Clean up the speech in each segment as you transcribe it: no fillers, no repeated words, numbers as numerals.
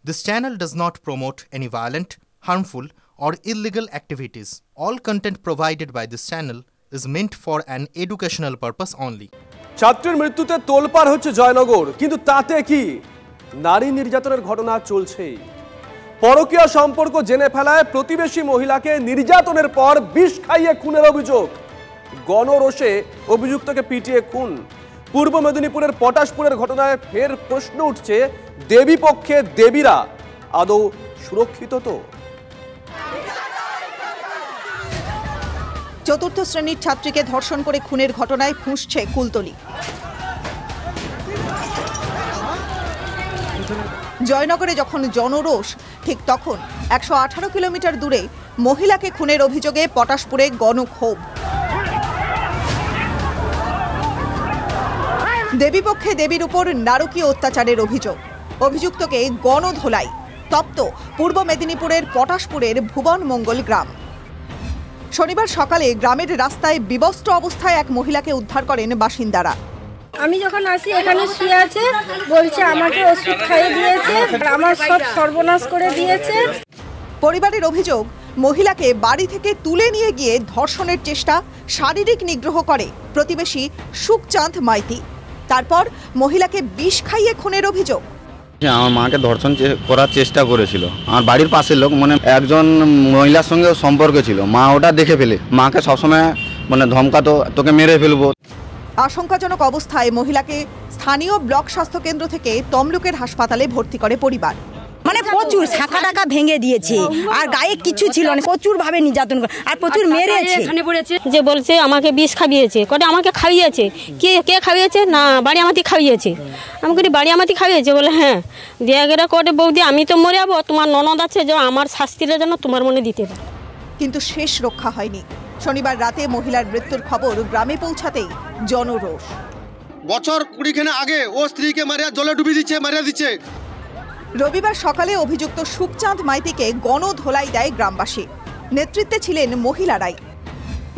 This channel does not promote any violent, harmful, or illegal activities. All content provided by this channel is meant for an educational purpose only. ছাত্রের মৃত্যুতে তোলপাড় হচ্ছে জয়নগর, কিন্তু তাতে কি? নারী নির্যাতনের ঘটনা চলছেই। পরকীয়া সম্পর্ক জেনে ফেলায় প্রতিবেশী মহিলাকে নির্যাতনের পর বিষ খাইয়ে খুনের অভিযোগ। গণরোষে অভিযুক্তকে পিটিয়ে খুন। পূর্ব মেদিনীপুরের পটাশপুরের ঘটনায় ফের প্রশ্ন উঠছে, দেবী পক্ষে দেবীরা আদৌ সুরক্ষিত তো? চতুর্থ শ্রেণীর ছাত্রীকে ধর্ষণ করে খুনের ঘটনায় ফুঁসছে কুলতলি। জয়নগরে যখন জনরোষ, ঠিক তখন ১১৮ কিলোমিটার দূরে মহিলাকে খুনের অভিযোগে পটাশপুরে গণক্ষোভ। দেবীপক্ষে দেবীর উপর নারকীয় অত্যাচারের অভিযোগ। অভিযুক্তকে গণধোলাই। তপ্ত পূর্ব মেদিনীপুরের পটাশপুরের ভুবন মঙ্গল গ্রাম। শনিবার সকালে গ্রামের রাস্তায় বিবস্ত্র অবস্থায় এক মহিলাকে উদ্ধার করেন বাসিন্দারা। আমি যখন আসি এখানে শুয়ে আছে, বলছে আমাকে ওষুধ খাইয়ে দিয়েছে, আমার সব সর্বনাশ করে দিয়েছে। পরিবারের অভিযোগ, মহিলাকে বাড়ি থেকে তুলে নিয়ে গিয়ে ধর্ষণের চেষ্টা, শারীরিক নিগ্রহ করে প্রতিবেশী সুখচাঁদ মাইতি। তারপর মহিলাকে বিষ খাইয়ে খুনের অভিযোগ। আমার মাকে ধর্ষণ করার চেষ্টা করেছিল। আমার বাড়ির পাশের লোক, একজন মহিলার সঙ্গে সম্পর্ক ছিল। মা ওটা দেখে ফেলে মাকে সবসময় ধমকাতো, তোকে মেরে ফেলবো। আশঙ্কাজনক অবস্থায় মহিলাকে স্থানীয় ব্লক স্বাস্থ্য কেন্দ্র থেকে তমলুকের হাসপাতালে ভর্তি করে পরিবার। প্রচুর শাখা টাকা ভেঙে দিয়েছে, আর গায়ে কিছু ছিল না, প্রচুর ভাবে নির্যাতন করে আর প্রচুর মেরেছে। যে বলছে আমাকে বিষ খাইয়েছে, কটা আমাকে খাইয়েছে। কে খাইয়েছে? না, বাড়ি আমাতি খাইয়েছে। আমি বলি বাড়ি আমাতি খাইয়েছে? বলে হ্যাঁ। দিয়ে গেলে কটে বৌদি আমি তো মরে যাবো, তোমার ননদ আছে যে আমার শাস্তিটা যেন তোমার মনে দিতে পারে। কিন্তু শেষ রক্ষা হয়নি। শনিবার রাতে মহিলার মৃত্যুর খবর গ্রামে পৌঁছাতেই জনরোষ। বছর 20 আগে ও স্ত্রীকে মারিয়া জলে ডুবি দিচ্ছে, মারিয়া দিচ্ছে। রবিবার সকালে অভিযুক্ত সুখচাঁদ মাইতিকে গণধোলাই দেয় গ্রামবাসী। নেতৃত্বে ছিলেন মহিলারাই।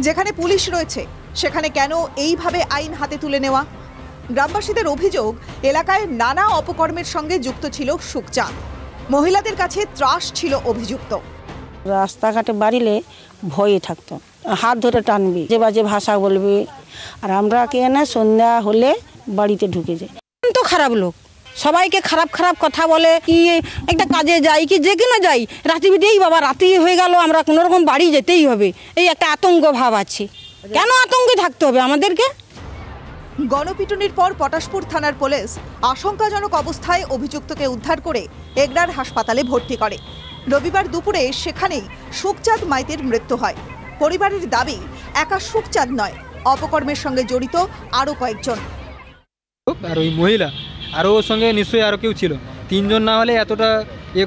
যেখানে পুলিশ রয়েছে সেখানে কেন এইভাবে আইন হাতে তুলে নেওয়া? গ্রামবাসীদের অভিযোগ, এলাকায় নানা অপকর্মের সঙ্গে যুক্ত ছিল সুখচাঁদ। মহিলাদের কাছে ত্রাস ছিল অভিযুক্ত। রাস্তাঘাটে বাড়িলে ভয়ে থাকতো, হাত ধরে টানবি, যে বাজে ভাষা বলবি। আর আমরা কে না সন্ধ্যা হলে বাড়িতে ঢুকে যাই। তো খারাপ লোক, সবাইকে খারাপ খারাপ কথা বলে। কি একটা কাজে যাই কি যে কিনা যাই, রাতে বিটেই বাবা রাতে হয়ে গেল, আমরা কোনো রকম বাড়ি যেতেই হবে, এই একটা আতঙ্ক ভাব আছে। কেন আতঙ্কে থাকতে হবে আমাদেরকে? গণপিটুনির পর পটাশপুর থানার পুলিশ আশঙ্কাজনক অবস্থায় অভিযুক্তকে উদ্ধার করে এগরার হাসপাতালে ভর্তি করে। রবিবার দুপুরে সেখানেই সুখচাঁদ মাইতির মৃত্যু হয়। পরিবারের দাবি, একা সুখচাঁদ নয়, অপকর্মের সঙ্গে জড়িত আরও কয়েকজন। আর ওই মহিলা আর ওর সঙ্গে নিশ্চয়ই আরও কেউ ছিল। 3 জন না হলে এতটা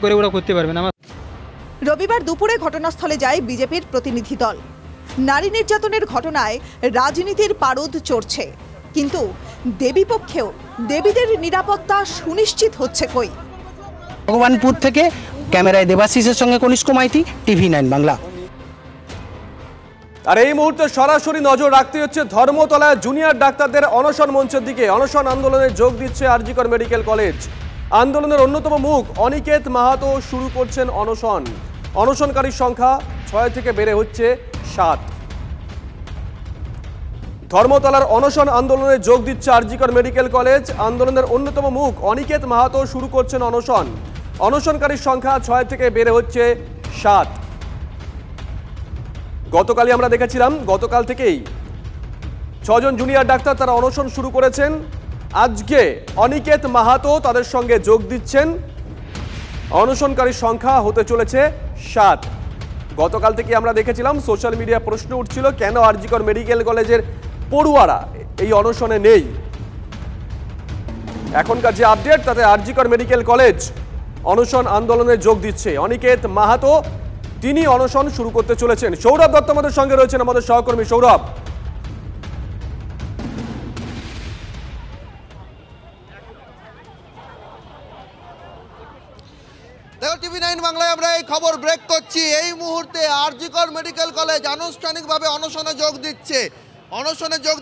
করে ওরা করতে পারবে না। রবিবার দুপুরে ঘটনাস্থলে যায় বিজেপির প্রতিনিধি দল। নারী নির্যাতনের ঘটনায় রাজনীতির পারদ চড়ছে, কিন্তু দেবীপক্ষেও দেবীদের নিরাপত্তা সুনিশ্চিত হচ্ছে কই? ভগবানপুর থেকে ক্যামেরায় দেবাশিসের সঙ্গে কনিষ্ক মাইতি, TV9 বাংলা। আর এই মুহূর্তে সরাসরি নজর রাখতে হচ্ছে ধর্মতলায় জুনিয়র ডাক্তারদের অনশন মঞ্চের দিকে। অনশন আন্দোলনে যোগ দিচ্ছে আরজিকর মেডিকেল কলেজ। আন্দোলনের অন্যতম মুখ অনিকেত মাহাতো শুরু করছেন অনশন। অনশনকারীর সংখ্যা 6 থেকে বেড়ে হচ্ছে 7। ধর্মতলার অনশন আন্দোলনে যোগ দিচ্ছে আরজিকর মেডিকেল কলেজ। আন্দোলনের অন্যতম মুখ অনিকেত মাহাতো শুরু করছেন অনশন। অনশনকারীর সংখ্যা 6 থেকে বেড়ে হচ্ছে 7। গতকালই আমরা দেখেছিলাম, গতকাল থেকেই 6 জন জুনিয়র ডাক্তার তারা অনশন শুরু করেছেন। আজকে অনিকেত মাহাতো তাদের সঙ্গে যোগ দিচ্ছেন। অনশনকারীর সংখ্যা হতে চলেছে 7। গতকাল থেকে আমরা দেখেছিলাম সোশ্যাল মিডিয়া প্রশ্ন উঠছিল, কেন আরজিকর মেডিকেল কলেজের পড়ুয়ারা এই অনশনে নেই। এখনকার যে আপডেট, তাতে আরজিকর মেডিকেল কলেজ অনশন আন্দোলনে যোগ দিচ্ছে। অনিকেত মাহাতো তিনি অনশন শুরু করতে চলেছেন। সৌরভ দত্ত আমাদের সঙ্গে রয়েছেন, আমাদের সহকর্মী। সৌরভ, দেখো TV9 বাংলায় আমরা এই খবর ব্রেক করছি। এই মুহূর্তে আরজিকর মেডিকেল কলেজ আনুষ্ঠানিকভাবে অনশনে যোগ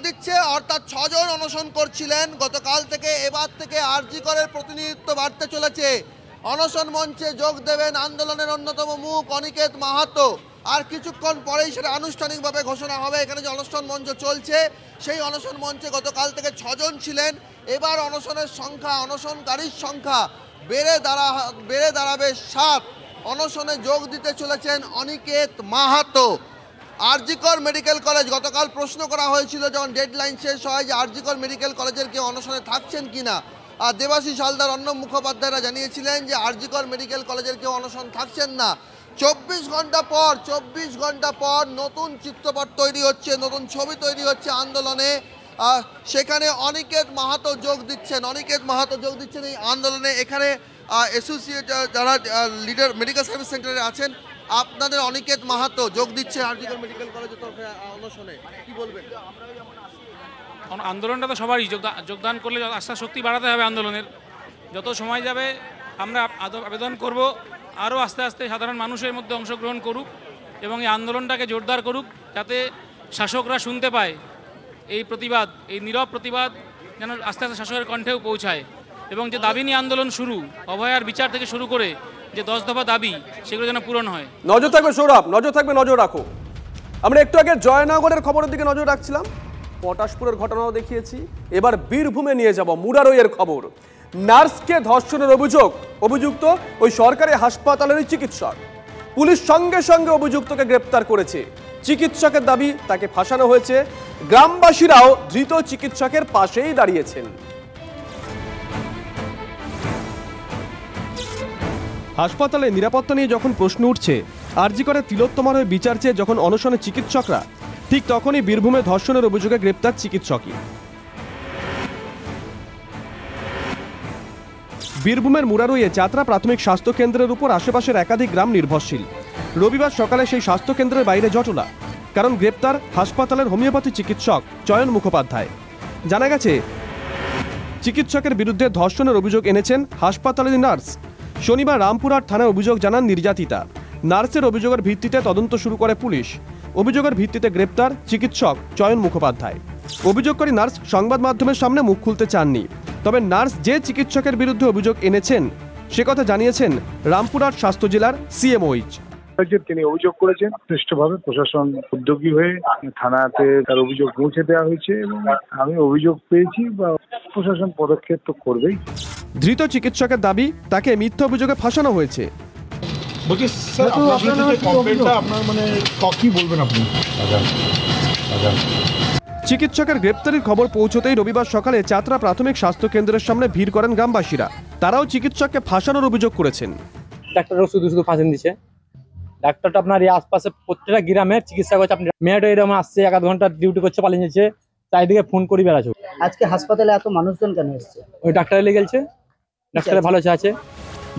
দিচ্ছে। অর্থাৎ 6 জন অনশন করছিলেন গতকাল থেকে। এবার থেকে আরজিকরের প্রতিনিধিত্ব বাড়তে চলেছে। অনশন মঞ্চে যোগ দেবেন আন্দোলনের অন্যতম মুখ অনিকেত মাহাতো। আর কিছুক্ষণ পরেই সেটা আনুষ্ঠানিকভাবে ঘোষণা হবে। এখানে যে অনশন মঞ্চ চলছে সেই অনশন মঞ্চে গতকাল থেকে 6 জন ছিলেন, এবার অনশনের সংখ্যা, অনশনকারীর সংখ্যা বেড়ে দাঁড়াবে 7। অনশনে যোগ দিতে চলেছেন অনিকেত মাহাতো। আরজিকর মেডিকেল কলেজ, গতকাল প্রশ্ন করা হয়েছিল যখন ডেডলাইন শেষ হয় যে আরজিকর মেডিকেল কলেজের কেউ অনশনে থাকছেন কিনা, আর দেবাশিস হালদার অন্য মুখোপাধ্যায়রা জানিয়েছিলেন যে আরজিকর মেডিকেল কলেজের কেউ অনশন থাকছেন না। 24 ঘন্টা পর নতুন চিত্রপট তৈরি হচ্ছে, নতুন ছবি তৈরি হচ্ছে আন্দোলনে। সেখানে অনিকেত মাহাতো যোগ দিচ্ছেন এই আন্দোলনে। এখানে অ্যাসোসিয়েট যারা লিডার মেডিকেল সার্ভিস সেন্টারে আছেন, আপনাদের অনিকেত মাহাতো যোগ দিচ্ছে আরজিকর মেডিকেল কলেজের তরফে অনশনে, কি বলবেন? আন্দোলনটা তো সবারই যোগদান করলে আস্থা শক্তি বাড়াতে হবে আন্দোলনের। যত সময় যাবে আমরা আবেদন করব আরও আস্তে আস্তে সাধারণ মানুষের মধ্যে অংশগ্রহণ করুক এবং এই আন্দোলনটাকে জোরদার করুক, যাতে শাসকরা শুনতে পায় এই প্রতিবাদ, এই নীরব প্রতিবাদ যেন আস্তে আস্তে শাসকের কণ্ঠেও পৌঁছায়। এবং যে দাবি নিয়ে আন্দোলন শুরু, অভয়ার বিচার থেকে শুরু করে যে 10 দফা দাবি, সেগুলো যেন পূরণ হয়। নজর থাকবে সৌরভ, নজর রাখো। আমরা একটু আগে জয়নগরের খবরের দিকে নজর রাখছিলাম, পটাশপুরের ঘটনাও দেখিয়েছি। এবার বীরভূমে নিয়ে যাব মুরারইয়ের খবর। নার্সকে ধর্ষণের অভিযুক্ত ওই সরকারি হাসপাতালেরই চিকিৎসক। পুলিশ সঙ্গে সঙ্গে অভিযুক্তকে গ্রেপ্তার করেছে। চিকিৎসকের দাবি তাকে ফাঁসানো হয়েছে। গ্রামবাসীরাও ধৃত চিকিৎসকের পাশেই দাঁড়িয়েছেন। হাসপাতালে নিরাপত্তা নিয়ে যখন প্রশ্ন উঠছে, আরজি করে তিলোত্তমার হয়ে বিচার চেয়ে যখন অনশনে চিকিৎসকরা, ঠিক তখনই বীরভূমে ধর্ষণের অভিযোগে গ্রেপ্তার চিকিৎসকই। বীরভূমের মুরারইয়ে যাত্রা প্রাথমিক স্বাস্থ্য কেন্দ্রের উপর আশেপাশের একাধিক গ্রাম নির্ভরশীল। রবিবার সকালে সেই স্বাস্থ্য কেন্দ্রের বাইরে জটলা, কারণ গ্রেপ্তার হাসপাতালের হোমিওপ্যাথি চিকিৎসক চয়ন মুখোপাধ্যায়। জানা গেছে চিকিৎসকের বিরুদ্ধে ধর্ষণের অভিযোগ এনেছেন হাসপাতালের নার্স। শনিবার রামপুরহাট থানায় অভিযোগ জানান নির্যাতিতা। নার্সের অভিযোগের ভিত্তিতে তদন্ত শুরু করে পুলিশ। অভিযোগের ভিত্তিতে গ্রেপ্তার চিকিৎসক চয়ন মুখোপাধ্যায়। অভিযোগকারী নার্স সংবাদ মাধ্যমের সামনে মুখ খুলতে চাননি। তবে নার্স যে চিকিৎসকের বিরুদ্ধে অভিযোগ এনেছেন সে কথা জানিয়েছেন রামপুরহাট স্বাস্থ্য জেলার সিএমওইচ। তিনি অভিযোগ করেছেন, সুষ্ঠুভাবে প্রশাসন উদ্যোগী হয়ে থানাতে তার অভিযোগ পৌঁছে দেওয়া হয়েছে এবং আমি অভিযোগ পেয়েছি বা প্রশাসন পদক্ষেপ তো করবেই। ধৃত চিকিৎসকের দাবি তাকে মিথ্যা অভিযোগে ফাঁসানো হয়েছে। বলছি স্যার, আপনার কমপ্লেইনটা আপনার মানে কি বলবেন আপনি? চিকিৎসকের গ্রেপ্তারির খবর পৌঁছতেই রবিবার সকালে যাত্রা প্রাথমিক স্বাস্থ্য কেন্দ্রের সামনে ভিড় করেন গ্রামবাসীরা। তারাও চিকিৎসককে ফাঁসানোর অভিযোগ করেছেন। ডাক্তাররাও শুধু ফাঁসেন দিচ্ছে। ডাক্তারটা আপনার এই আশপাশে প্রত্যেকটা গ্রামের চিকিৎসা করছে। আপনি মেয়েটা এরকম আসছে, 1 আধ ঘন্টা ডিউটি করছে, পালিয়ে যাচ্ছে, চারিদিকে ফোন করি বেড়াচ্ছে। আজকে হাসপাতালে এত মানুষজন কেন এসছে? ওই ডাক্তার লেগে গেছে, ডাক্তার ভালো আছে।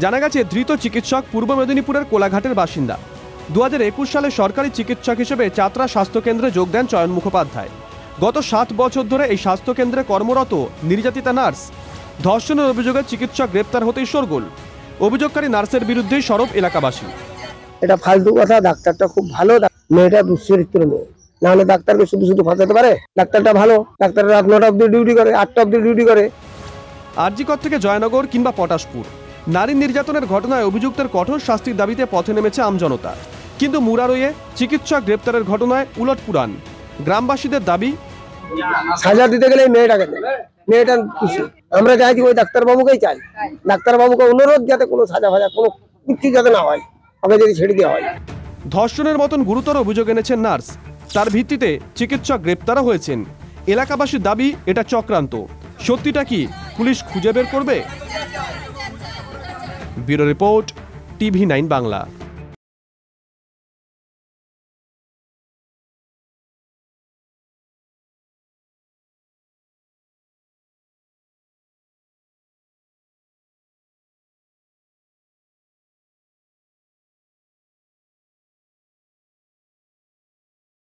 জানা গেছে ধৃত চিকিৎসক পূর্ব মেদিনীপুরের কোলাঘাটের বাসিন্দা। 2021 সালে সরকারি চিকিৎসক হিসেবে যাত্রা স্বাস্থ্য কেন্দ্রে যোগ দেন চয়ন মুখোপাধ্যায়। গত 7 বছর ধরে এই স্বাস্থ্য কেন্দ্রে কর্মরত নির্যাতিতা নার্স। ধর্ষণের অভিযোগে চিকিৎসক গ্রেপ্তার হতেই শোরগোল। অভিযোগকারী নার্সের বিরুদ্ধেই সরব এলাকাবাসী। এটা ফালতু কথা। ডাক্তারটা খুব ভালো, মেয়েটা দুশ্চরিত্র মেয়ে, না হলে ডাক্তারকে শুধু ফাঁসাতে পারে? ডাক্তারটা ভালো, ডাক্তার রাত 9টা অব্দি ডিউটি করে, 8টা অব্দি ডিউটি করে। আরজিকর থেকে জয়নগর কিংবা পটাশপুর, নারী নির্যাতনের ঘটনায় অভিযুক্তের কঠোর শাস্তির দাবিতে পথে নেমেছে আমজনতা। কিন্তু মুরারইয়ে চিকিৎসক গ্রেপ্তারের ঘটনায় উলটপুরাণ। গ্রামবাসীদের দাবি, সাজা দিতে গেলে মেয়েটা খুশি। আমরা চাইছি ওই ডাক্তারবাবুকেই চাই। ডাক্তারবাবুকে অনুরোধ যাতে কোনো সাজা কোনো কিছু যাতে না হয়, ওকে যদি ছেড়ে দেওয়া হয়। ধর্ষণের মতন গুরুতর অভিযোগ এনেছেন নার্স। তার ভিত্তিতে চিকিৎসক গ্রেপ্তারও হয়েছেন। এলাকাবাসীর দাবি এটা চক্রান্ত। সত্যিটা কি পুলিশ খুঁজে বের করবে? Bureau report, TV9 Bangla.